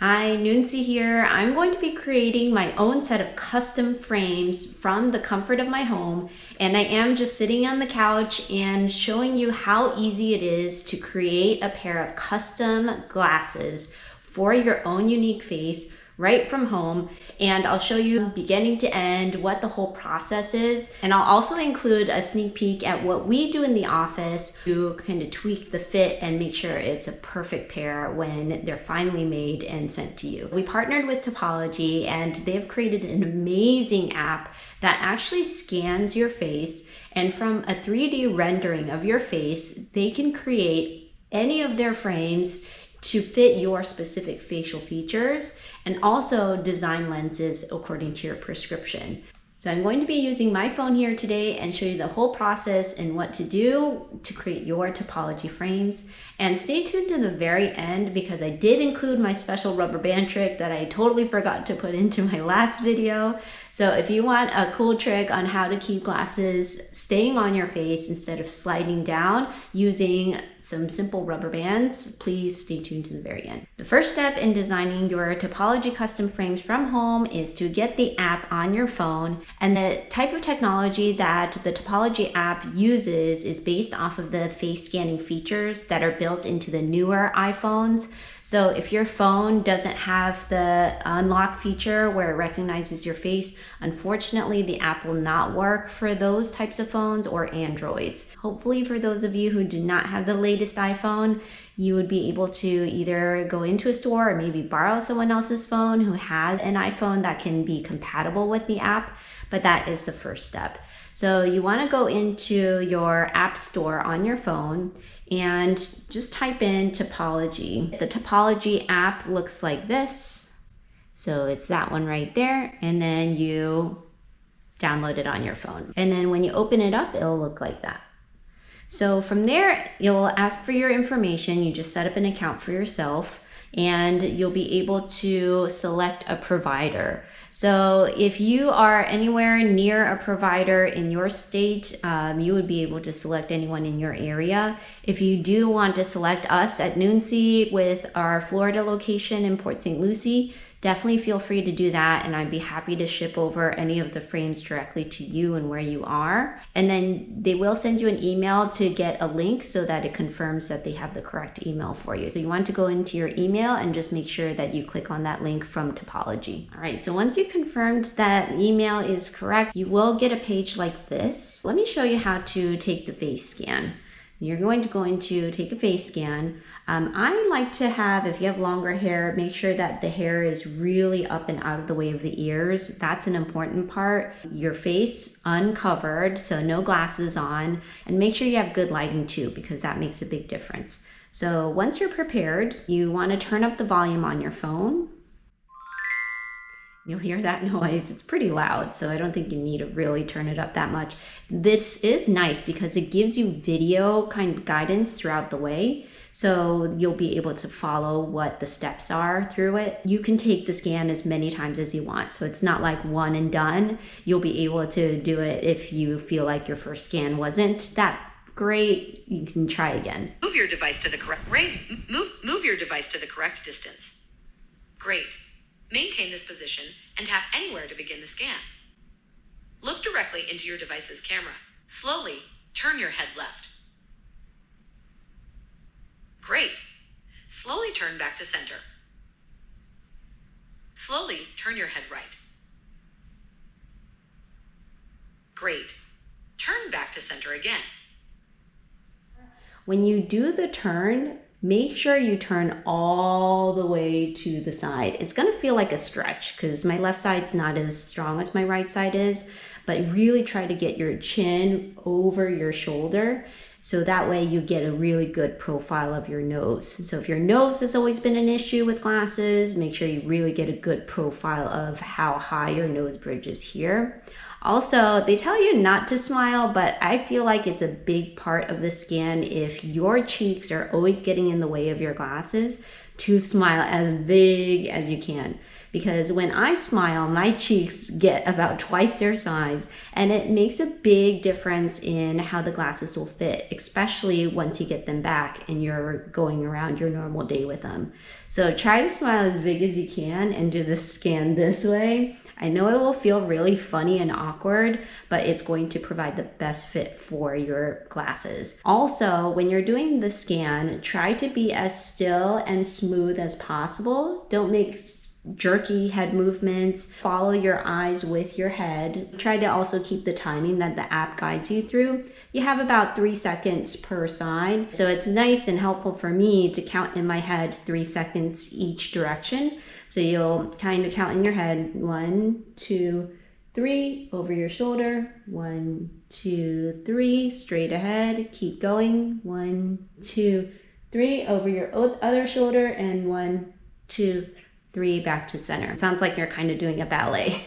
Hi, Noonci here. I'm going to be creating my own set of custom frames from the comfort of my home, and I am just sitting on the couch and showing you how easy it is to create a pair of custom glasses for your own unique face right from home. And I'll show you beginning to end what the whole process is, and I'll also include a sneak peek at what we do in the office to kind of tweak the fit and make sure it's a perfect pair when they're finally made and sent to you. We partnered with Topology, and they've created an amazing app that actually scans your face, and from a 3D rendering of your face, they can create any of their frames to fit your specific facial features and also design lenses according to your prescription. So I'm going to be using my phone here today and show you the whole process and what to do to create your Topology frames. And stay tuned to the very end because I did include my special rubber band trick that I totally forgot to put into my last video. So if you want a cool trick on how to keep glasses staying on your face instead of sliding down using some simple rubber bands, please stay tuned to the very end. The first step in designing your Topology custom frames from home is to get the app on your phone. And the type of technology that the Topology app uses is based off of the face scanning features that are built into the newer iPhones. So if your phone doesn't have the unlock feature where it recognizes your face, unfortunately the app will not work for those types of phones or Androids. Hopefully for those of you who do not have the latest iPhone, you would be able to either go into a store or maybe borrow someone else's phone who has an iPhone that can be compatible with the app, but that is the first step. So you want to go into your app store on your phone and just type in Topology. The Topology app looks like this. So it's that one right there, and then you download it on your phone. And then when you open it up, it'll look like that. So from there, you'll ask for your information. You just set up an account for yourself, and you'll be able to select a provider. So if you are anywhere near a provider in your state, you would be able to select anyone in your area. If you do want to select us at Noonci with our Florida location in Port St. Lucie, definitely feel free to do that, and I'd be happy to ship over any of the frames directly to you and where you are. And then they will send you an email to get a link so that it confirms that they have the correct email for you. So you want to go into your email and just make sure that you click on that link from Topology. All right, so once you confirmed that email is correct, you will get a page like this. Let me show you how to take the face scan. You're going to go into take a face scan. I like to have, if you have longer hair, make sure that the hair is really up and out of the way of the ears. That's an important part. Your face uncovered, so no glasses on, and make sure you have good lighting too, because that makes a big difference. So once you're prepared, you want to turn up the volume on your phone. You'll hear that noise. It's pretty loud, so I don't think you need to really turn it up that much. This is nice because it gives you video kind of guidance throughout the way, so you'll be able to follow what the steps are through it. You can take the scan as many times as you want, so it's not like one and done. You'll be able to do it if you feel like your first scan wasn't that great. You can try again. Move your device to the correct move your device to the correct distance. Great. Maintain this position and tap anywhere to begin the scan. Look directly into your device's camera. Slowly turn your head left. Great. Slowly turn back to center. Slowly turn your head right. Great. Turn back to center again. When you do the turn, make sure you turn all the way to the side. It's gonna feel like a stretch because my left side's not as strong as my right side is, but really try to get your chin over your shoulder so that way you get a really good profile of your nose. So if your nose has always been an issue with glasses, make sure you really get a good profile of how high your nose bridge is here. Also, they tell you not to smile, but I feel like it's a big part of the scan if your cheeks are always getting in the way of your glasses. to smile as big as you can. Because when I smile, my cheeks get about twice their size, and it makes a big difference in how the glasses will fit, especially once you get them back and you're going around your normal day with them. So try to smile as big as you can and do the scan this way. I know it will feel really funny and awkward, but it's going to provide the best fit for your glasses. Also, when you're doing the scan, try to be as still and smooth as possible. Don't make jerky head movements. Follow your eyes with your head. Try to also keep the timing that the app guides you through. You have about 3 seconds per side. So it's nice and helpful for me to count in my head 3 seconds each direction. So you'll kind of count in your head 1, 2, 3 over your shoulder. 1, 2, 3 straight ahead. Keep going. 1, 2, 3 over your other shoulder, and 1, 2, 3 back to center. It sounds like you're kind of doing a ballet,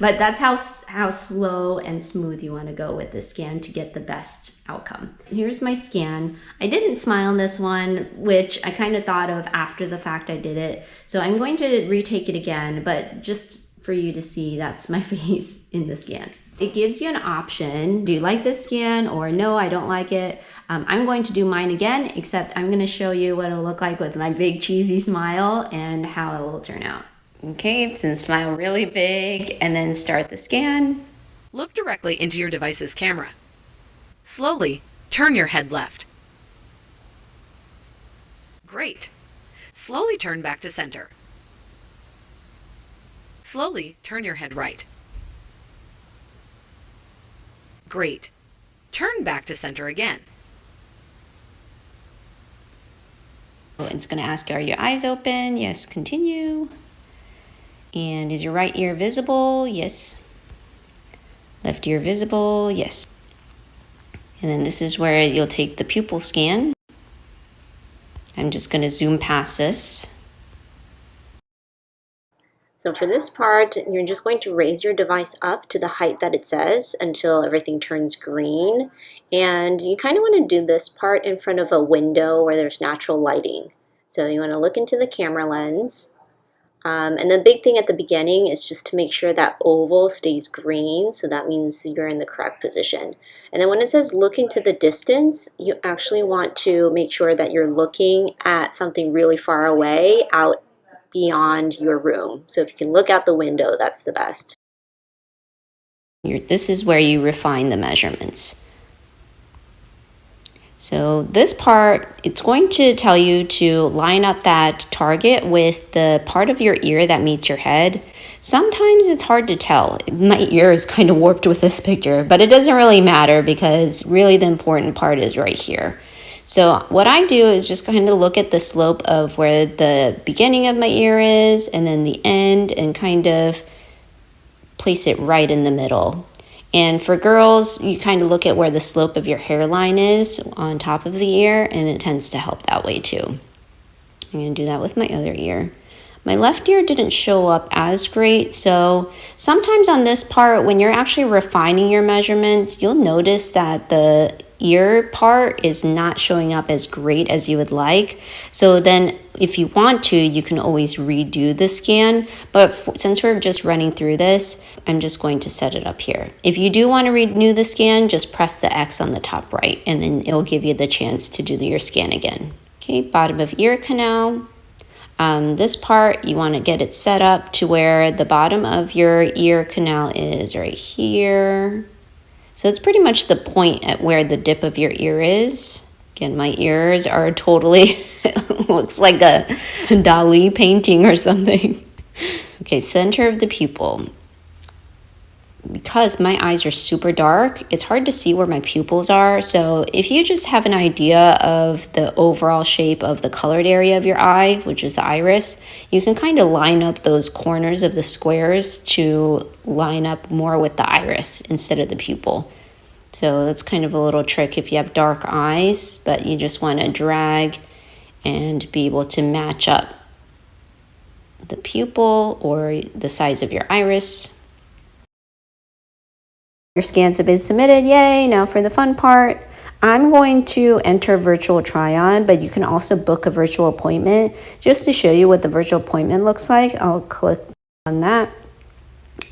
but that's how slow and smooth you want to go with the scan to get the best outcome. Here's my scan. I didn't smile in this one, which I kind of thought of after the fact I did it. So I'm going to retake it again, but just for you to see, that's my face in the scan. It gives you an option. Do you like this scan, or no, I don't like it? I'm going to do mine again, except I'm going to show you what it'll look like with my big cheesy smile and how it will turn out. Okay, then smile really big and then start the scan. Look directly into your device's camera. Slowly turn your head left. Great. Slowly turn back to center. Slowly turn your head right. Great. Turn back to center again. It's going to ask, are your eyes open? Yes, continue. And is your right ear visible? Yes. Left ear visible? Yes. And then this is where you'll take the pupil scan. I'm just going to zoom past this. So for this part, you're just going to raise your device up to the height that it says until everything turns green. And you kind of want to do this part in front of a window where there's natural lighting. So you want to look into the camera lens. And the big thing at the beginning is just to make sure that oval stays green. So that means you're in the correct position. And then when it says look into the distance, you actually want to make sure that you're looking at something really far away out beyond your room. So if you can look out the window, that's the best. This is where you refine the measurements. So this part, it's going to tell you to line up that target with the part of your ear that meets your head. Sometimes it's hard to tell. My ear is kind of warped with this picture, but it doesn't really matter because really the important part is right here. So what I do is just kind of look at the slope of where the beginning of my ear is and then the end, and kind of place it right in the middle. And for girls, you kind of look at where the slope of your hairline is on top of the ear, and it tends to help that way too. I'm going to do that with my other ear. My left ear didn't show up as great, so sometimes on this part, when you're actually refining your measurements, you'll notice that the ear part is not showing up as great as you would like. So then if you want to, you can always redo the scan, but since we're just running through this, I'm just going to set it up here. If you do want to renew the scan, just press the X on the top right, and then it'll give you the chance to do your scan again. Okay, bottom of ear canal. This part, you want to get it set up to where the bottom of your ear canal is right here. So it's pretty much the point at where the dip of your ear is. Again, my ears are totally, looks like a Dali painting or something. Okay, center of the pupil. Because my eyes are super dark, it's hard to see where my pupils are. So if you just have an idea of the overall shape of the colored area of your eye, which is the iris, you can kind of line up those corners of the squares to line up more with the iris instead of the pupil. So that's kind of a little trick if you have dark eyes, but you just want to drag and be able to match up the pupil or the size of your iris. Your scans have been submitted, yay! Now for the fun part. I'm going to enter virtual try-on, but you can also book a virtual appointment. Just to show you what the virtual appointment looks like, I'll click on that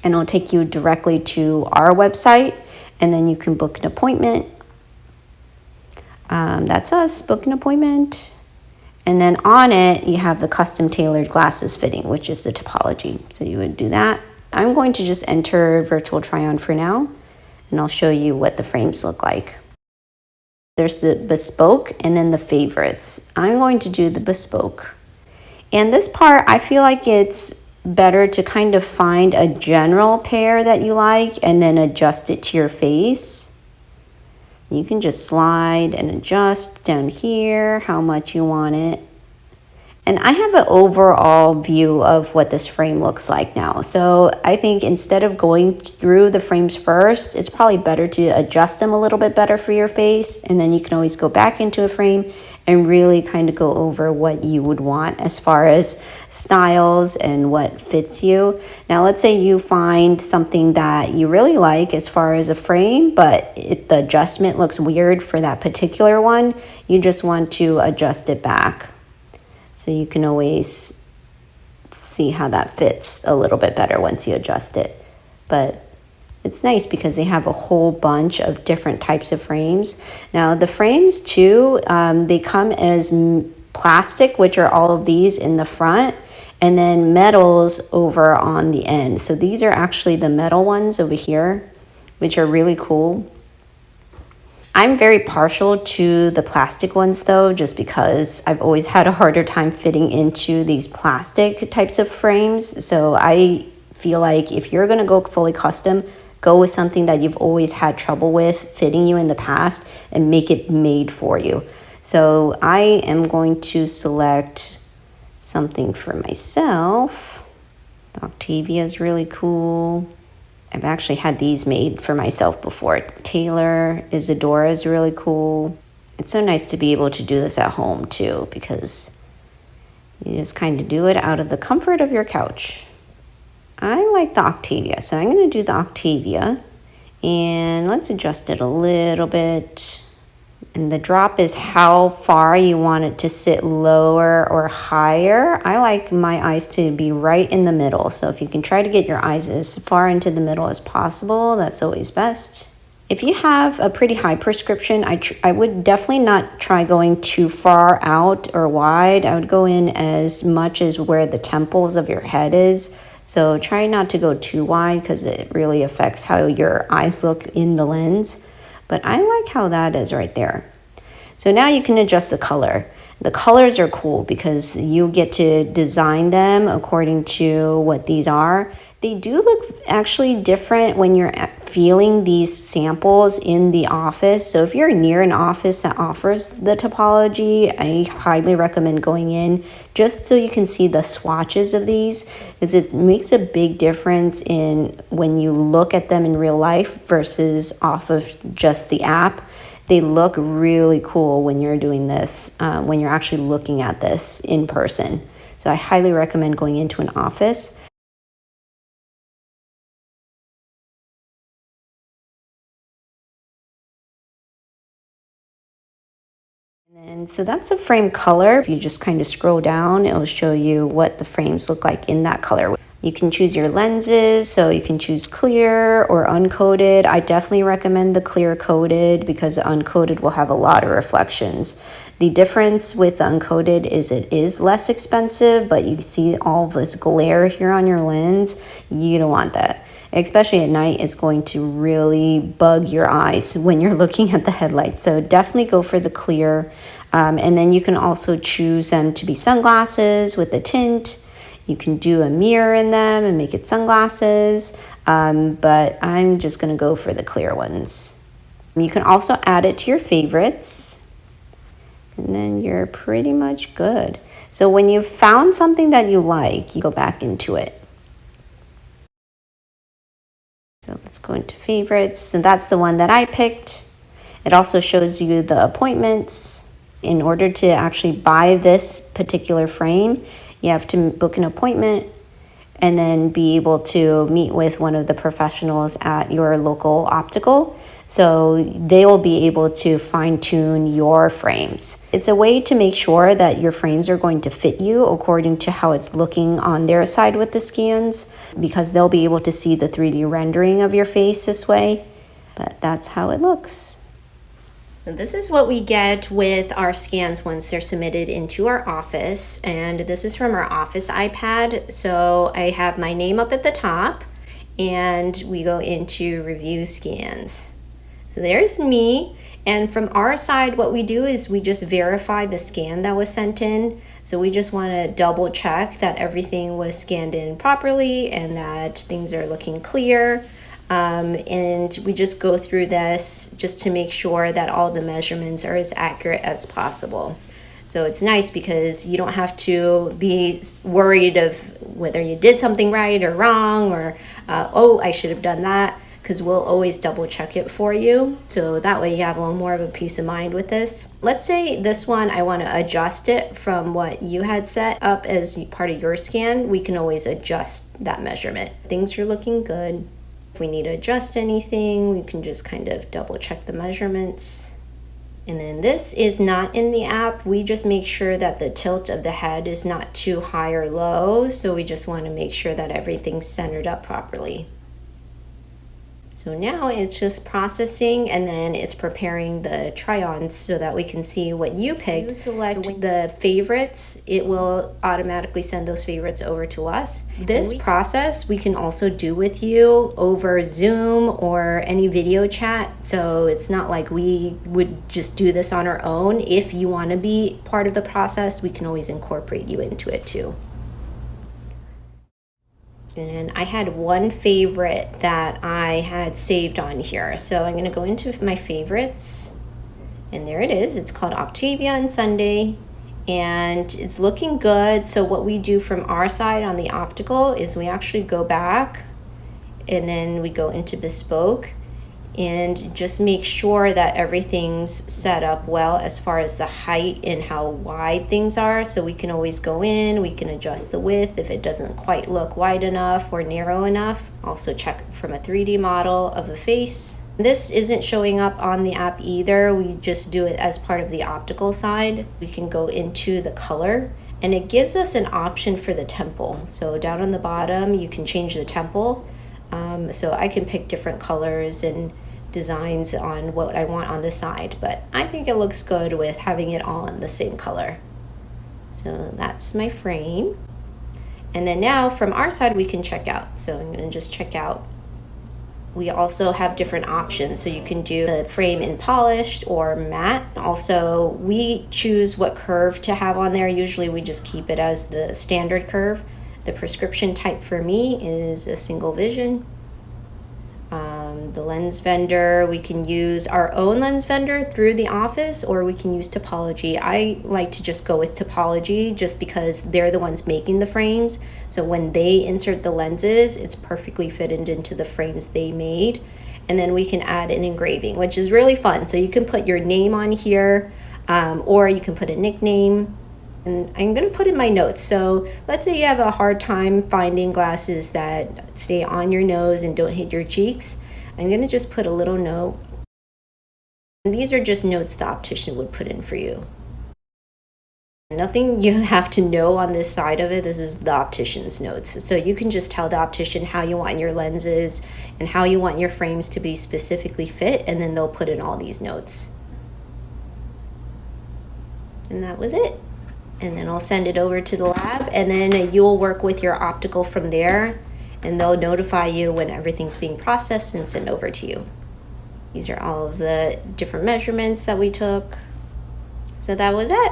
and it'll take you directly to our website, and then you can book an appointment. That's us, book an appointment. And then on it, you have the custom tailored glasses fitting, which is the Topology. So you would do that. I'm going to just enter virtual try-on for now, and I'll show you what the frames look like. There's the bespoke and then the favorites. I'm going to do the bespoke. And this part, I feel like it's better to kind of find a general pair that you like and then adjust it to your face. You can just slide and adjust down here how much you want it. And I have an overall view of what this frame looks like now. So I think instead of going through the frames first, it's probably better to adjust them a little bit better for your face. And then you can always go back into a frame and really kind of go over what you would want as far as styles and what fits you. Now, let's say you find something that you really like as far as a frame, but the adjustment looks weird for that particular one. You just want to adjust it back. So you can always see how that fits a little bit better once you adjust it. But it's nice because they have a whole bunch of different types of frames. Now the frames too, they come as plastic, which are all of these in the front, and then metals over on the end. So these are actually the metal ones over here, which are really cool. I'm very partial to the plastic ones though, just because I've always had a harder time fitting into these plastic types of frames. So I feel like if you're gonna go fully custom, go with something that you've always had trouble with fitting you in the past and make it made for you. So I am going to select something for myself. The Octavia is really cool. I've actually had these made for myself before. Taylor Isadora is really cool. It's so nice to be able to do this at home too, because you just kind of do it out of the comfort of your couch. I like the Octavia, so I'm going to do the Octavia, and let's adjust it a little bit. And the drop is how far you want it to sit, lower or higher. I like my eyes to be right in the middle. So if you can try to get your eyes as far into the middle as possible, that's always best. If you have a pretty high prescription, I would definitely not try going too far out or wide. I would go in as much as where the temples of your head is. So try not to go too wide because it really affects how your eyes look in the lens. But I like how that is right there. So now you can adjust the color. The colors are cool because you get to design them according to what these are. They do look actually different when you're feeling these samples in the office. So if you're near an office that offers the Topology, I highly recommend going in just so you can see the swatches of these, because it makes a big difference in when you look at them in real life versus off of just the app. They look really cool when you're doing this, when you're actually looking at this in person. So I highly recommend going into an office. And so that's a frame color. If you just kind of scroll down, it will show you what the frames look like in that color. You can choose your lenses, so you can choose clear or uncoated. I definitely recommend the clear coated because the uncoated will have a lot of reflections. The difference with the uncoated is it is less expensive, but you see all this glare here on your lens. You don't want that. Especially at night, it's going to really bug your eyes when you're looking at the headlights. So definitely go for the clear. And then you can also choose them to be sunglasses with a tint. You can do a mirror in them and make it sunglasses, but I'm just gonna go for the clear ones. You can also add it to your favorites, and then you're pretty much good. So when you've found something that you like, you go back into it. So let's go into favorites. So that's the one that I picked. It also shows you the appointments. In order to actually buy this particular frame, you have to book an appointment, and then be able to meet with one of the professionals at your local optical. So they will be able to fine tune your frames. It's a way to make sure that your frames are going to fit you according to how it's looking on their side with the scans, because they'll be able to see the 3D rendering of your face this way. But that's how it looks. So this is what we get with our scans once they're submitted into our office, and this is from our office iPad. So I have my name up at the top, and we go into review scans. So there's me, and from our side what we do is we just verify the scan that was sent in. So we just want to double check that everything was scanned in properly and that things are looking clear. And we just go through this just to make sure that all the measurements are as accurate as possible. So it's nice because you don't have to be worried of whether you did something right or wrong, or oh, I should have done that, because we'll always double check it for you. So that way you have a little more of a peace of mind with this. Let's say this one, I want to adjust it from what you had set up as part of your scan. We can always adjust that measurement. Things are looking good. If we need to adjust anything, we can just kind of double check the measurements. And then this is not in the app. We just make sure that the tilt of the head is not too high or low. So we just want to make sure that everything's centered up properly. So now it's just processing, and then it's preparing the try-ons so that we can see what you picked. You select the favorites, it will automatically send those favorites over to us. This process we can also do with you over Zoom or any video chat. So it's not like we would just do this on our own. If you want to be part of the process, we can always incorporate you into it too. And I had one favorite that I had saved on here. So I'm going to go into my favorites, and there it is. It's called Octavia and Sunday, and it's looking good. So what we do from our side on the optical is we actually go back, and then we go into bespoke, and just make sure that everything's set up well as far as the height and how wide things are. So we can always go in, we can adjust the width if it doesn't quite look wide enough or narrow enough. Also check from a 3D model of the face. This isn't showing up on the app either. We just do it as part of the optical side. We can go into the color, and it gives us an option for the temple. So down on the bottom, you can change the temple. So I can pick different colors and designs on what I want on the side, but I think it looks good with having it all in the same color. So that's my frame. And then now from our side, we can check out. So I'm going to just check out. We also have different options. So you can do the frame in polished or matte. Also, we choose what curve to have on there. Usually we just keep it as the standard curve. The prescription type for me is a single vision. The lens vendor, we can use our own lens vendor through the office, or we can use Topology. I like to just go with Topology just because they're the ones making the frames. So when they insert the lenses, it's perfectly fitted into the frames they made. And then we can add an engraving, which is really fun. So you can put your name on here, or you can put a nickname. And I'm going to put in my notes. So let's say you have a hard time finding glasses that stay on your nose and don't hit your cheeks. I'm going to just put a little note. And these are just notes the optician would put in for you. Nothing you have to know on this side of it. This is the optician's notes. So you can just tell the optician how you want your lenses and how you want your frames to be specifically fit, and then they'll put in all these notes. And that was it. And then I'll send it over to the lab, and then you'll work with your optical from there, and they'll notify you when everything's being processed and sent over to you. These are all of the different measurements that we took. So that was it.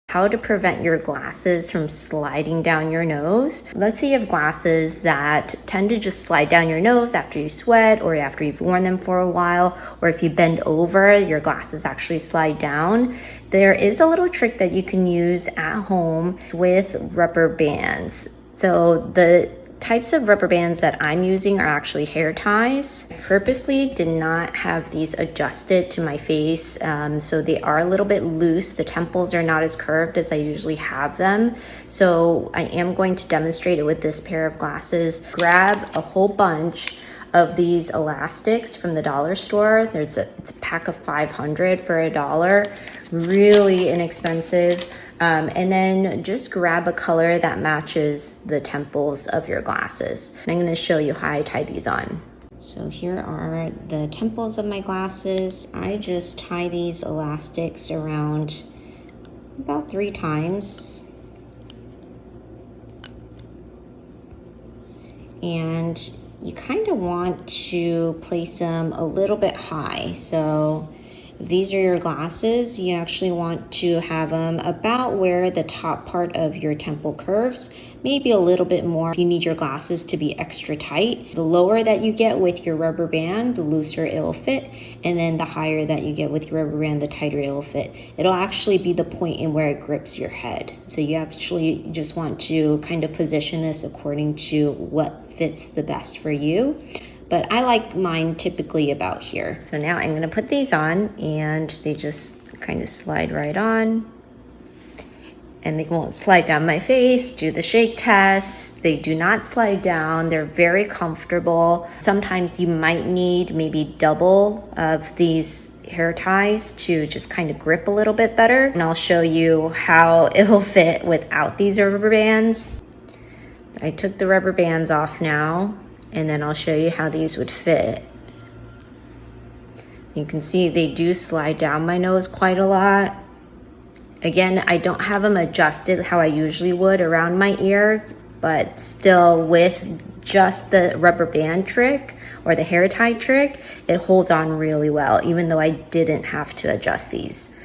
How to prevent your glasses from sliding down your nose. Let's say you have glasses that tend to just slide down your nose after you sweat or after you've worn them for a while, or if you bend over, your glasses actually slide down. There is a little trick that you can use at home with rubber bands. So the types of rubber bands that I'm using are actually hair ties. I purposely did not have these adjusted to my face, so they are a little bit loose. The temples are not as curved as I usually have them. So I am going to demonstrate it with this pair of glasses. Grab a whole bunch of these elastics from the dollar store. It's a pack of 500 for $1, really inexpensive. And then just grab a color that matches the temples of your glasses. And I'm going to show you how I tie these on. So here are the temples of my glasses. I just tie these elastics around about 3 times. And you kind of want to place them a little bit high. So if these are your glasses, you actually want to have them about where the top part of your temple curves, maybe a little bit more if you need your glasses to be extra tight. The lower that you get with your rubber band, the looser it'll fit, and then the higher that you get with your rubber band, the tighter it'll fit. It'll actually be the point in where it grips your head. So you actually just want to kind of position this according to what fits the best for you. But I like mine typically about here. So now I'm gonna put these on, and they just kind of slide right on. And they won't slide down my face. Do the shake test. They do not slide down. They're very comfortable. Sometimes you might need maybe double of these hair ties to just kind of grip a little bit better. And I'll show you how it'll fit without these rubber bands. I took the rubber bands off now, and then I'll show you how these would fit. You can see they do slide down my nose quite a lot. Again, I don't have them adjusted how I usually would around my ear, but still with just the rubber band trick or the hair tie trick, it holds on really well, even though I didn't have to adjust these.